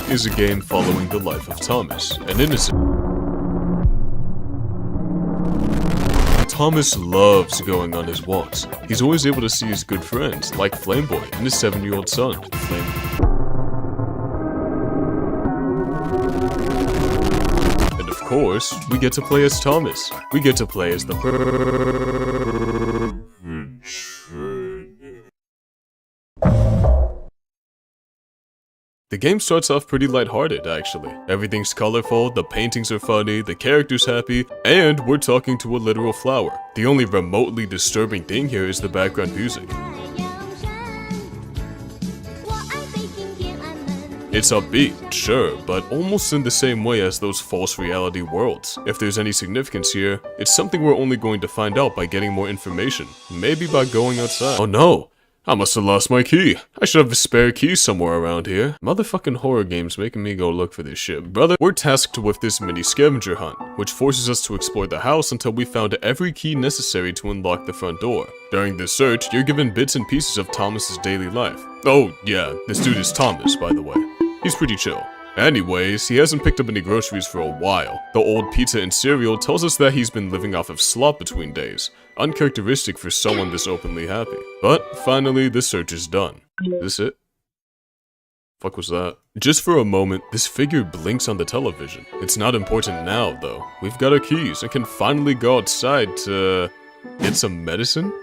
is a game following the life of Thomas, an innocent. Thomas loves going on his walks. He's always able to see his good friends, like Flameboy and his 7-year-old son, And of course, we get to play as Thomas. We get to play as the The game starts off pretty lighthearted, actually. Everything's colorful, the paintings are funny, the character's happy, and we're talking to a literal flower. The only remotely disturbing thing here is the background music. It's upbeat, sure, but almost in the same way as those false reality worlds. If there's any significance here, it's something we're only going to find out by getting more information. Maybe by going outside. Oh no! I must have lost my key. I should have a spare key somewhere around here. Motherfucking horror games making me go look for this shit. Brother, we're tasked with this mini scavenger hunt, which forces us to explore the house until we found every key necessary to unlock the front door. During this search, you're given bits and pieces of Thomas's daily life. Oh, yeah, this dude is Thomas, by the way. He's pretty chill. Anyways, he hasn't picked up any groceries for a while. The old pizza and cereal tells us that he's been living off of slop between days. Uncharacteristic for someone this openly happy. But finally, the search is done. This it? Fuck was that? Just for a moment, this figure blinks on the television. It's not important now, though. We've got our keys and can finally go outside to get some medicine?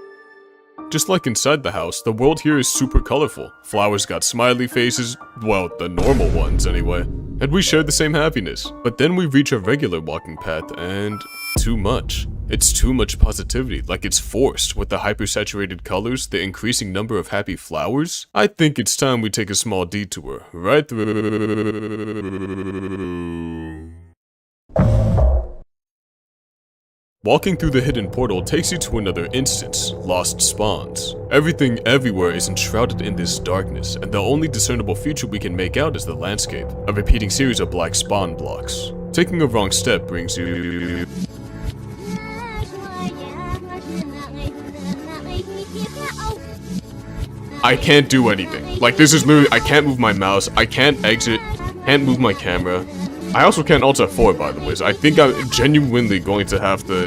Just like inside the house, the world here is super colorful. Flowers got smiley faces, well, the normal ones anyway. And we share the same happiness. But then we reach a regular walking path and too much. It's too much positivity, like it's forced with the hypersaturated colors, the increasing number of happy flowers. I think it's time we take a small detour, right through. Walking through the hidden portal takes you to another instance, Lost Spawns. Everything everywhere is enshrouded in this darkness, and the only discernible feature we can make out is the landscape, a repeating series of black spawn blocks. Taking a wrong step brings you... I can't do anything. Like, this is literally, I can't move my mouse, I can't exit, can't move my camera. I also can't Alt F4, by the way, so I think I'm genuinely going to have to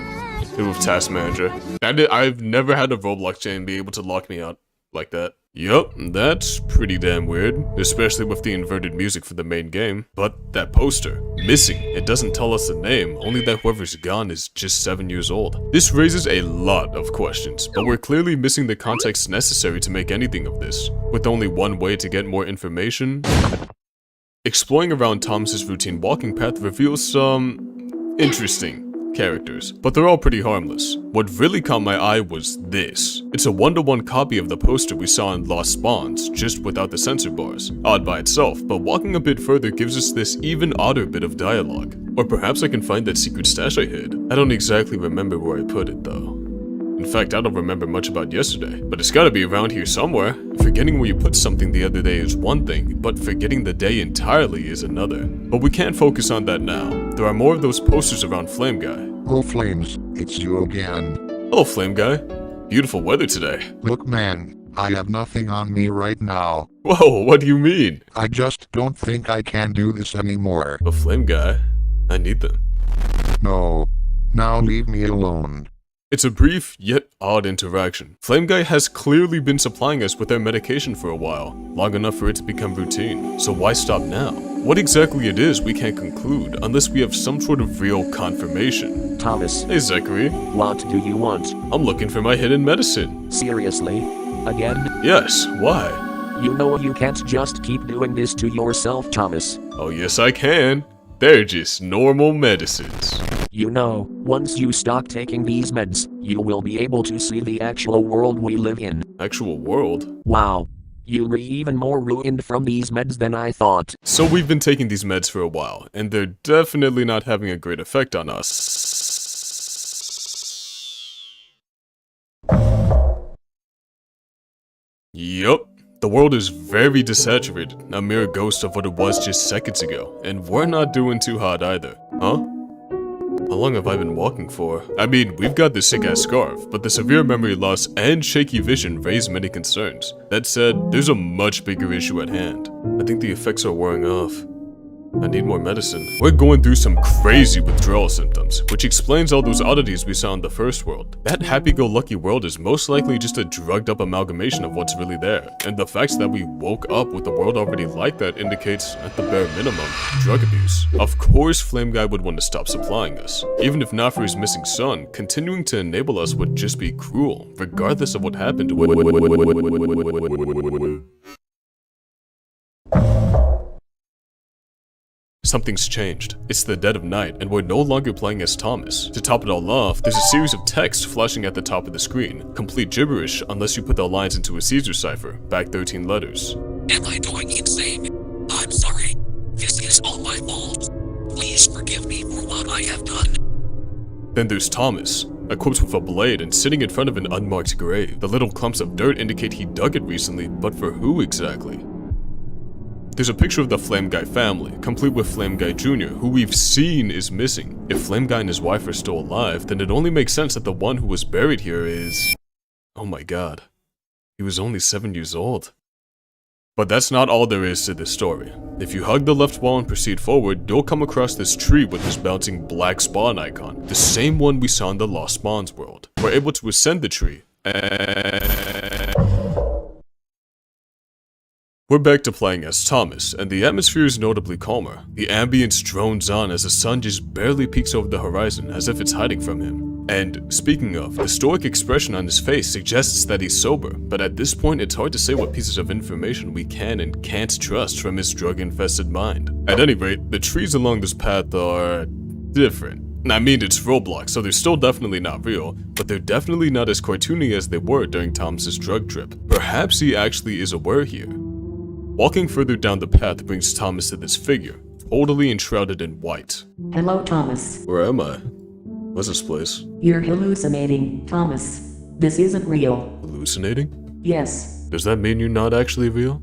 do with Task Manager. I've never had a Roblox game be able to lock me out like that. Yup, that's pretty damn weird, especially with the inverted music for the main game. But that poster, missing, it doesn't tell us the name, only that whoever's gone is just 7 years old. This raises a lot of questions, but we're clearly missing the context necessary to make anything of this. With only one way to get more information... Exploring around Thomas's routine walking path reveals some interesting characters, but they're all pretty harmless. What really caught my eye was this. It's a 1-to-1 copy of the poster we saw in Lost Spawns, just without the censor bars. Odd by itself, but walking a bit further gives us this even odder bit of dialogue. Or perhaps I can find that secret stash I hid. I don't exactly remember where I put it though. In fact, I don't remember much about yesterday, but it's gotta be around here somewhere. Forgetting where you put something the other day is one thing, but forgetting the day entirely is another. But we can't focus on that now. There are more of those posters around Flame Guy. Oh Flames, it's you again. Hello Flame Guy. Beautiful weather today. Look man, I have nothing on me right now. Whoa, what do you mean? I just don't think I can do this anymore. But Flame Guy, I need them. No. Now leave me alone. It's a brief, yet odd interaction. Flame Guy has clearly been supplying us with their medication for a while, long enough for it to become routine. So why stop now? What exactly it is we can't conclude unless we have some sort of real confirmation. Thomas. Hey Zachary. What do you want? I'm looking for my hidden medicine. Seriously? Again? Yes, why? You know you can't just keep doing this to yourself, Thomas. Oh yes I can. They're just normal medicines. You know, once you stop taking these meds, you will be able to see the actual world we live in. Actual world? Wow. You'll be even more ruined from these meds than I thought. So we've been taking these meds for a while, and they're definitely not having a great effect on us. Yup. The world is very desaturated, a mere ghost of what it was just seconds ago, and we're not doing too hot either. Huh? How long have I been walking for? I mean, we've got this sick-ass scarf, but the severe memory loss and shaky vision raise many concerns. That said, there's a much bigger issue at hand. I think the effects are wearing off. I need more medicine. We're going through some crazy withdrawal symptoms, which explains all those oddities we saw in the first world. That happy-go-lucky world is most likely just a drugged-up amalgamation of what's really there, and the fact that we woke up with the world already like that indicates, at the bare minimum, drug abuse. Of course Flame Guy would want to stop supplying us. Even if not for his missing son, continuing to enable us would just be cruel, regardless of what happened to Something's changed. It's the dead of night, and we're no longer playing as Thomas. To top it all off, there's a series of text flashing at the top of the screen. Complete gibberish unless you put the lines into a Caesar cipher, back 13 letters. Am I going insane? I'm sorry. This is all my fault. Please forgive me for what I have done. Then there's Thomas, a corpse with a blade and sitting in front of an unmarked grave. The little clumps of dirt indicate he dug it recently, but for who exactly? There's a picture of the Flame Guy family, complete with Flame Guy Jr., who we've seen is missing. If Flame Guy and his wife are still alive, then it only makes sense that the one who was buried here is... Oh my god. He was only 7 years old. But that's not all there is to this story. If you hug the left wall and proceed forward, you'll come across this tree with this bouncing black spawn icon, the same one we saw in the Lost Spawns world. We're able to ascend the tree, We're back to playing as Thomas, and the atmosphere is notably calmer. The ambience drones on as the sun just barely peeks over the horizon as if it's hiding from him. And speaking of, the stoic expression on his face suggests that he's sober, but at this point it's hard to say what pieces of information we can and can't trust from his drug-infested mind. At any rate, the trees along this path are... different. I mean, it's Roblox, so they're still definitely not real, but they're definitely not as cartoony as they were during Thomas's drug trip. Perhaps he actually is aware here. Walking further down the path brings Thomas to this figure, totally enshrouded in white. Hello, Thomas. Where am I? What's this place? You're hallucinating, Thomas. This isn't real. Hallucinating? Yes. Does that mean you're not actually real?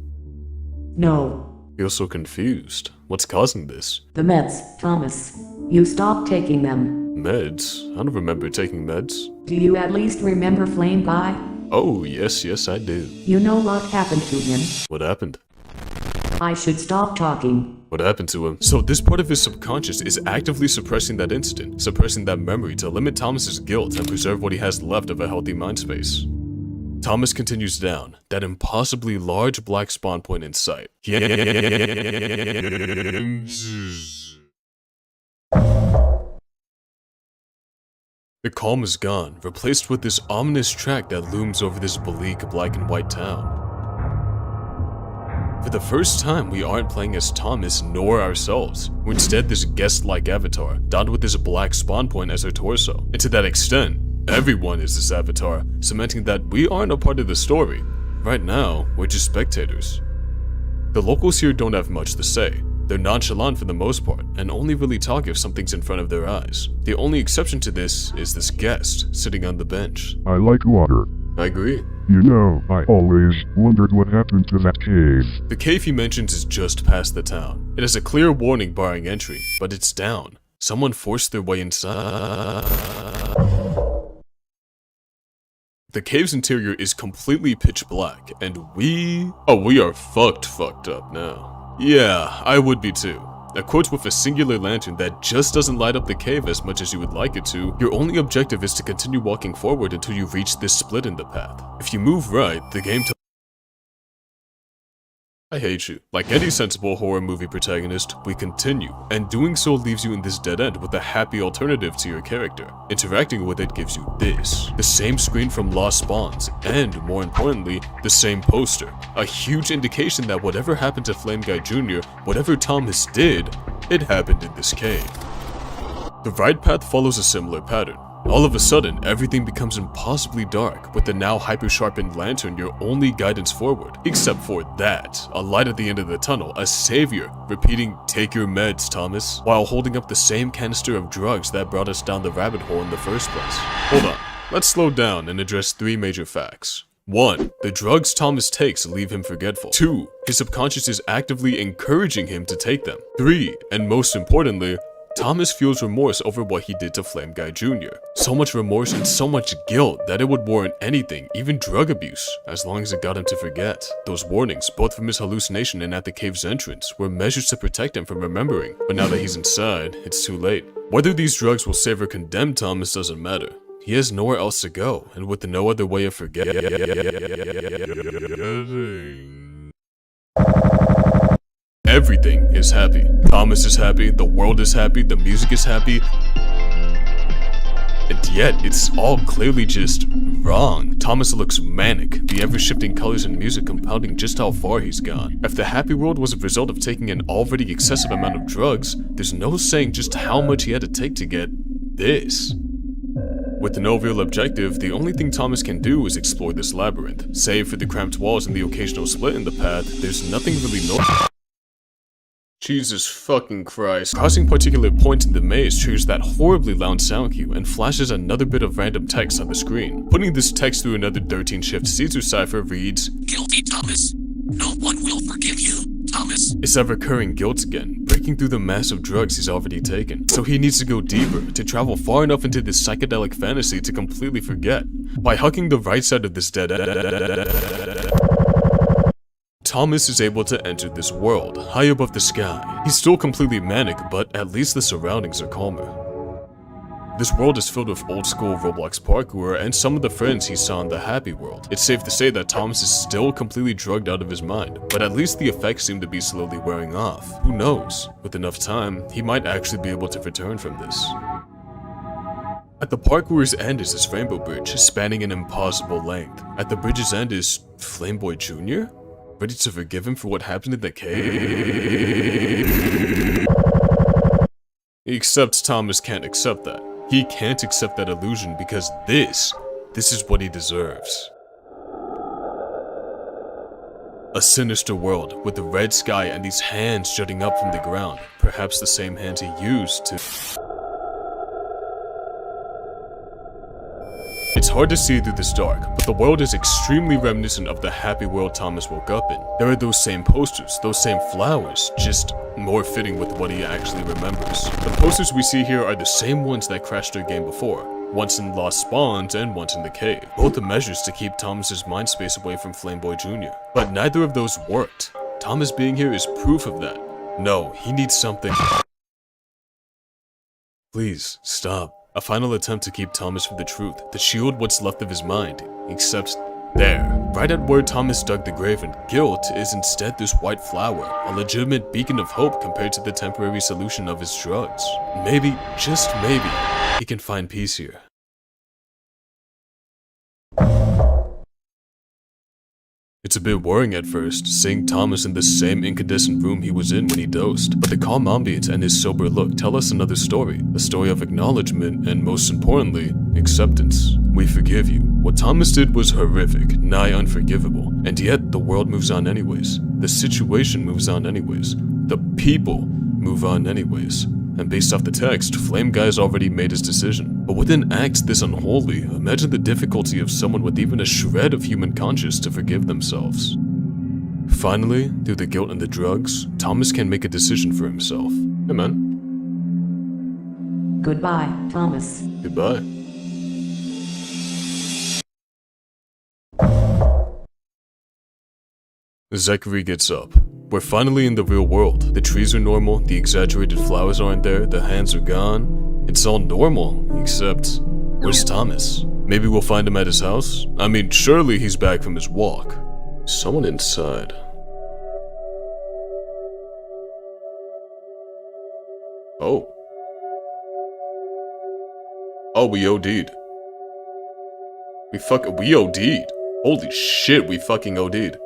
No. I feel so confused. What's causing this? The meds, Thomas. You stopped taking them. Meds? I don't remember taking meds. Do you at least remember Flame Guy? Oh, yes, I do. You know what happened to him? What happened? I should stop talking. What happened to him? So this part of his subconscious is actively suppressing that incident, suppressing that memory to limit Thomas's guilt and preserve what he has left of a healthy mind space. Thomas continues down, that impossibly large black spawn point in sight. The calm is gone, replaced with this ominous track that looms over this bleak black and white town. For the first time, we aren't playing as Thomas nor ourselves. We're instead this guest-like avatar, dotted with this black spawn point as our torso. And to that extent, everyone is this avatar, cementing that we aren't a part of the story. Right now, we're just spectators. The locals here don't have much to say. They're nonchalant for the most part, and only really talk if something's in front of their eyes. The only exception to this is this guest sitting on the bench. I like water. I agree. You know, I always wondered what happened to that cave. The cave he mentions is just past the town. It has a clear warning barring entry, but it's down. Someone forced their way inside. The cave's interior is completely pitch black, and we are fucked up now. Yeah, I would be too. Equipped with a singular lantern that just doesn't light up the cave as much as you would like it to, your only objective is to continue walking forward until you reach this split in the path. If you move right, the game I hate you. Like any sensible horror movie protagonist, we continue, and doing so leaves you in this dead end with a happy alternative to your character. Interacting with it gives you this, the same screen from Lost Spawns, and more importantly, the same poster. A huge indication that whatever happened to Flame Guy Jr., whatever Thomas did, it happened in this cave. The right path follows a similar pattern. All of a sudden, everything becomes impossibly dark, with the now hyper-sharpened lantern your only guidance forward. Except for that, a light at the end of the tunnel, a savior, repeating, "Take your meds, Thomas," while holding up the same canister of drugs that brought us down the rabbit hole in the first place. Hold on, let's slow down and address 3 major facts. 1. The drugs Thomas takes leave him forgetful. 2. His subconscious is actively encouraging him to take them. 3. And most importantly, Thomas feels remorse over what he did to Flame Guy Jr. So much remorse and so much guilt that it would warrant anything, even drug abuse, as long as it got him to forget. Those warnings, both from his hallucination and at the cave's entrance, were measures to protect him from remembering. But now that he's inside, it's too late. Whether these drugs will save or condemn Thomas doesn't matter. He has nowhere else to go, and with no other way of forgetting. Everything is happy. Thomas is happy, the world is happy, the music is happy. And yet, it's all clearly just wrong. Thomas looks manic, the ever-shifting colors and music compounding just how far he's gone. If the happy world was a result of taking an already excessive amount of drugs, there's no saying just how much he had to take to get this. With no real objective, the only thing Thomas can do is explore this labyrinth. Save for the cramped walls and the occasional split in the path, there's nothing really Jesus fucking Christ. Crossing particular points in the maze triggers that horribly loud sound cue and flashes another bit of random text on the screen. Putting this text through another 13-shift Caesar cipher reads, Guilty, Thomas. No one will forgive you, Thomas. It's that recurring guilt again, breaking through the massive drugs he's already taken. So he needs to go deeper, to travel far enough into this psychedelic fantasy to completely forget. By hugging the right side of this dead Thomas is able to enter this world, high above the sky. He's still completely manic, but at least the surroundings are calmer. This world is filled with old school Roblox parkour and some of the friends he saw in the happy world. It's safe to say that Thomas is still completely drugged out of his mind, but at least the effects seem to be slowly wearing off. Who knows? With enough time, he might actually be able to return from this. At the parkour's end is this rainbow bridge, spanning an impossible length. At the bridge's end is Flameboy Jr.? Ready to forgive him for what happened in the cave? Except Thomas can't accept that. He can't accept that illusion because this is what he deserves. A sinister world with the red sky and these hands jutting up from the ground. Perhaps the same hands he used to... It's hard to see through this dark, but the world is extremely reminiscent of the happy world Thomas woke up in. There are those same posters, those same flowers, just more fitting with what he actually remembers. The posters we see here are the same ones that crashed their game before, once in Lost Spawns and once in the cave. Both the measures to keep Thomas's mind space away from Flameboy Jr. But neither of those worked. Thomas being here is proof of that. No, he needs something. Please, stop. A final attempt to keep Thomas from the truth, to shield what's left of his mind, except there. Right at where Thomas dug the grave and guilt is instead this white flower, a legitimate beacon of hope compared to the temporary solution of his drugs. Maybe, just maybe, he can find peace here. It's a bit worrying at first, seeing Thomas in the same incandescent room he was in when he dosed, but the calm ambience and his sober look tell us another story, a story of acknowledgement and most importantly, acceptance. We forgive you. What Thomas did was horrific, nigh unforgivable, and yet the world moves on anyways. The situation moves on anyways. The people move on anyways. And based off the text, Flame Guy's already made his decision. But with an act this unholy, imagine the difficulty of someone with even a shred of human conscience to forgive themselves. Finally, through the guilt and the drugs, Thomas can make a decision for himself. Hey man. Goodbye, Thomas. Goodbye. Zachary gets up. We're finally in the real world. The trees are normal, the exaggerated flowers aren't there, the hands are gone. It's all normal, except... where's Thomas? Maybe we'll find him at his house? I mean, surely he's back from his walk. Someone inside. Oh. Oh, we OD'd. We OD'd. Holy shit, we fucking OD'd.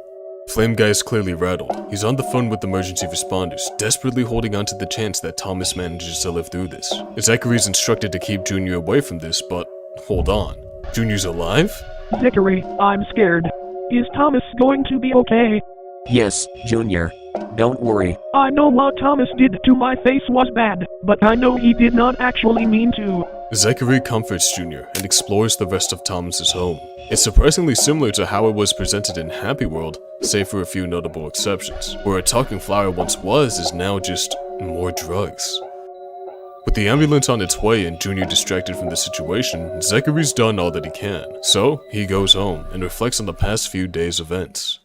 Flame Guy is clearly rattled. He's on the phone with emergency responders, desperately holding on to the chance that Thomas manages to live through this. Zachary's instructed to keep Junior away from this, but hold on. Junior's alive? Zachary, I'm scared. Is Thomas going to be okay? Yes, Junior. Don't worry. I know what Thomas did to my face was bad, but I know he did not actually mean to. Zachary comforts Junior and explores the rest of Thomas's home. It's surprisingly similar to how it was presented in Happy World, save for a few notable exceptions. Where a talking flower once was is now just more drugs. With the ambulance on its way and Junior distracted from the situation, Zachary's done all that he can. So, he goes home and reflects on the past few days' events.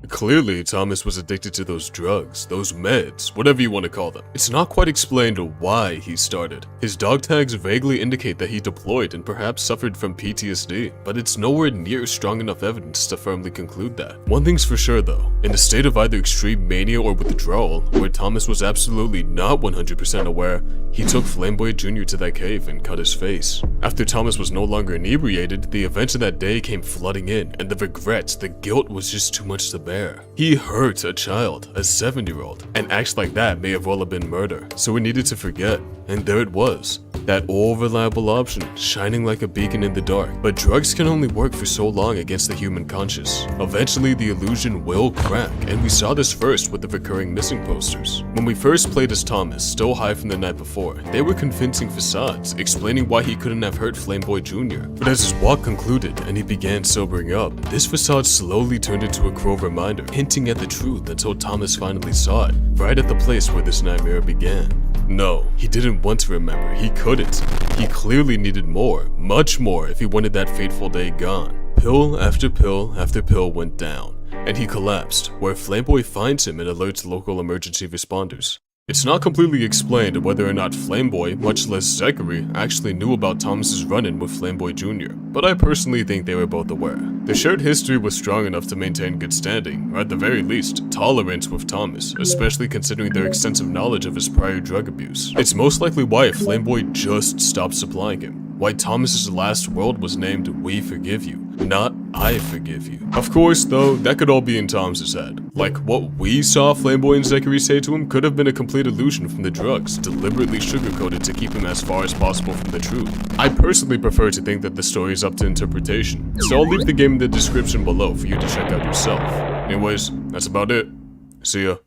Clearly, Thomas was addicted to those drugs, those meds, whatever you want to call them. It's not quite explained why he started. His dog tags vaguely indicate that he deployed and perhaps suffered from PTSD, but it's nowhere near strong enough evidence to firmly conclude that. One thing's for sure though, in a state of either extreme mania or withdrawal, where Thomas was absolutely not 100% aware, he took Flamboy Jr. to that cave and cut his face. After Thomas was no longer inebriated, the events of that day came flooding in, and the regret, the guilt was just too much to bear. He hurt a child, a 7-year-old, and acts like that may have well have been murder, so he needed to forget, and there it was. That all-reliable option, shining like a beacon in the dark. But drugs can only work for so long against the human conscious. Eventually, the illusion will crack, and we saw this first with the recurring missing posters. When we first played as Thomas, still high from the night before, they were convincing facades, explaining why he couldn't have hurt Flamboy Jr. But as his walk concluded and he began sobering up, this facade slowly turned into a cruel reminder, hinting at the truth until Thomas finally saw it, right at the place where this nightmare began. No, he didn't want to remember, he couldn't. He clearly needed more, much more if he wanted that fateful day gone. Pill after pill after pill went down, and he collapsed, where Flamboy finds him and alerts local emergency responders. It's not completely explained whether or not Flamboy, much less Zachary, actually knew about Thomas's run-in with Flamboy Jr., but I personally think they were both aware. The shared history was strong enough to maintain good standing, or at the very least, tolerance with Thomas, especially considering their extensive knowledge of his prior drug abuse. It's most likely why Flamboy just stopped supplying him. Why Thomas's last word was named "We forgive you," not "I forgive you." Of course, though, that could all be in Thomas's head. Like, what we saw Flamboy and Zachary say to him could have been a complete illusion from the drugs, deliberately sugarcoated to keep him as far as possible from the truth. I personally prefer to think that the story is up to interpretation, so I'll leave the game in the description below for you to check out yourself. Anyways, that's about it. See ya.